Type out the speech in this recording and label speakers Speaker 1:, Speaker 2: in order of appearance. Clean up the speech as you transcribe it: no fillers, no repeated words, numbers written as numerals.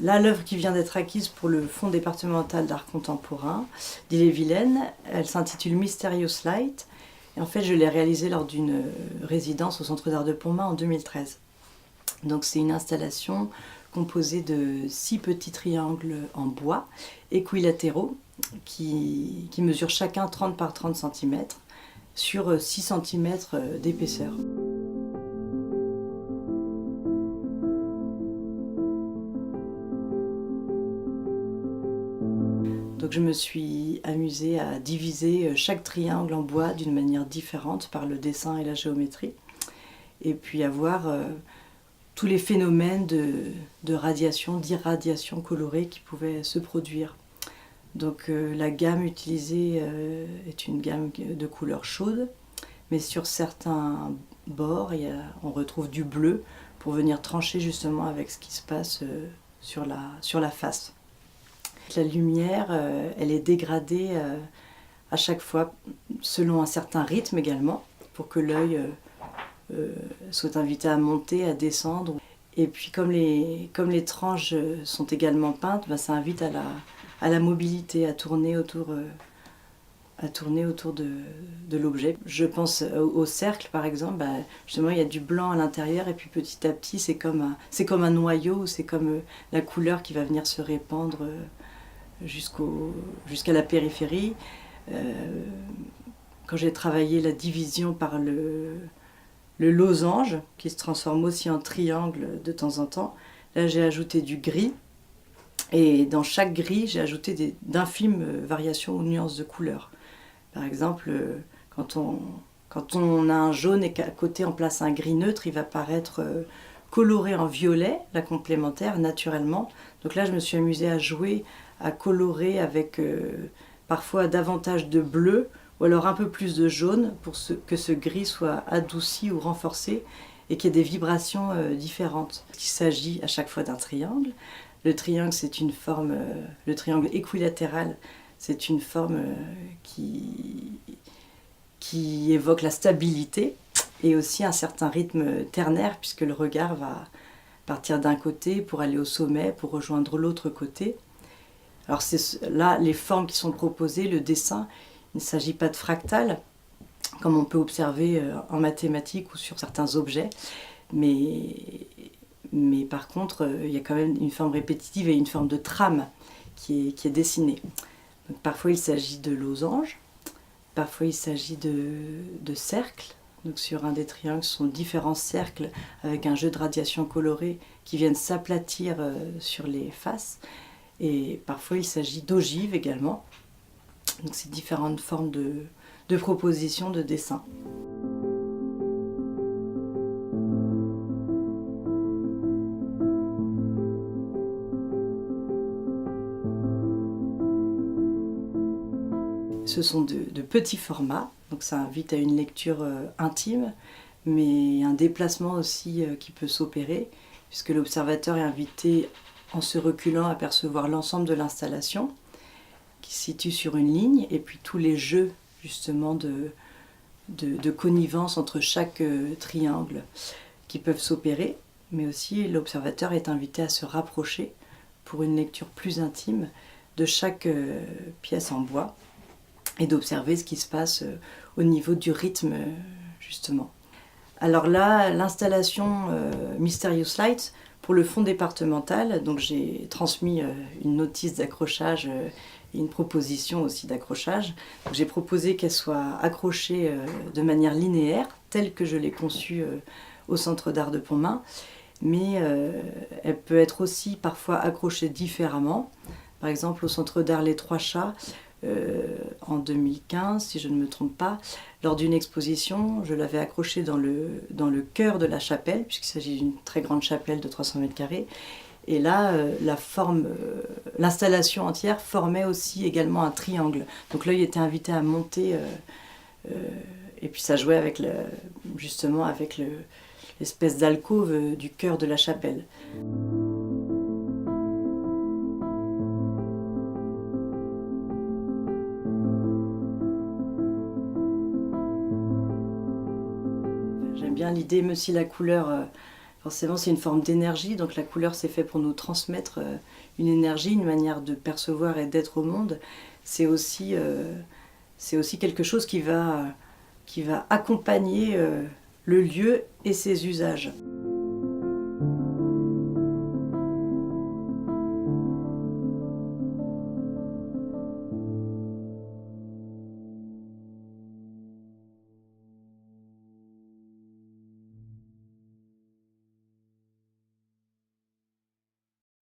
Speaker 1: Là, l'œuvre qui vient d'être acquise pour le Fonds départemental d'art contemporain d'Ille-et-Vilaine, elle s'intitule Mysterious Light. Et en fait, je l'ai réalisée lors d'une résidence au Centre d'art de Pontmain en 2013. Donc c'est une installation composée de 6 petits triangles en bois équilatéraux qui mesurent chacun 30 par 30 cm sur 6 cm d'épaisseur. Donc je me suis amusée à diviser chaque triangle en bois d'une manière différente par le dessin et la géométrie. Et puis à voir tous les phénomènes de radiation, d'irradiation colorée qui pouvaient se produire. Donc la gamme utilisée est une gamme de couleurs chaudes, mais sur certains bords, on retrouve du bleu pour venir trancher justement avec ce qui se passe sur la face. La lumière, elle est dégradée à chaque fois selon un certain rythme également, pour que l'œil soit invité à monter, à descendre. Et puis comme les tranches sont également peintes, ça invite à la mobilité, à tourner autour de l'objet. Je pense au cercle par exemple, justement il y a du blanc à l'intérieur et puis petit à petit c'est comme un noyau, c'est comme la couleur qui va venir se répandre jusqu'à la périphérie. Quand j'ai travaillé la division par le losange, qui se transforme aussi en triangle de temps en temps, là j'ai ajouté du gris. Et dans chaque gris, j'ai ajouté d'infimes variations ou nuances de couleurs. Par exemple, quand on a un jaune et qu'à côté on place un gris neutre, il va paraître coloré en violet, la complémentaire, naturellement. Donc là, je me suis amusée à jouer, à colorer avec parfois davantage de bleu ou alors un peu plus de jaune pour que ce gris soit adouci ou renforcé et qu'il y ait des vibrations différentes. Il s'agit à chaque fois d'un triangle. Le triangle, c'est une forme, le triangle équilatéral, c'est une forme qui évoque la stabilité et aussi un certain rythme ternaire, puisque le regard va partir d'un côté pour aller au sommet, pour rejoindre l'autre côté. Alors c'est là les formes qui sont proposées, le dessin, il ne s'agit pas de fractal, comme on peut observer en mathématiques ou sur certains objets, mais par contre, il y a quand même une forme répétitive et une forme de trame qui est dessinée. Donc, parfois, il s'agit de losanges, parfois, il s'agit de cercles. Donc, sur un des triangles, ce sont différents cercles avec un jeu de radiation colorée qui viennent s'aplatir sur les faces. Et parfois, il s'agit d'ogives également. Donc, c'est différentes formes de propositions de dessin. Ce sont de petits formats, donc ça invite à une lecture intime, mais un déplacement aussi qui peut s'opérer, puisque l'observateur est invité, en se reculant, à percevoir l'ensemble de l'installation, qui se situe sur une ligne, et puis tous les jeux justement de connivence entre chaque triangle qui peuvent s'opérer, mais aussi l'observateur est invité à se rapprocher pour une lecture plus intime de chaque pièce en bois, et d'observer ce qui se passe au niveau du rythme, justement. Alors là, l'installation Mysterious Light, pour le fonds départemental, donc j'ai transmis une notice d'accrochage et une proposition aussi d'accrochage. J'ai proposé qu'elle soit accrochée de manière linéaire, telle que je l'ai conçue au Centre d'art de Pontmain, mais elle peut être aussi parfois accrochée différemment. Par exemple, au Centre d'art Les Trois Chats, en 2015, si je ne me trompe pas, lors d'une exposition, je l'avais accroché dans le cœur de la chapelle, puisqu'il s'agit d'une très grande chapelle de 300 mètres carrés. Et là, l'installation entière formait aussi également un triangle. Donc l'œil était invité à monter, et puis ça jouait avec justement avec l'espèce d'alcôve du cœur de la chapelle. J'aime bien l'idée, même si la couleur Forcément, c'est une forme d'énergie, donc la couleur, c'est fait pour nous transmettre une énergie, une manière de percevoir et d'être au monde. C'est aussi quelque chose qui va accompagner le lieu et ses usages.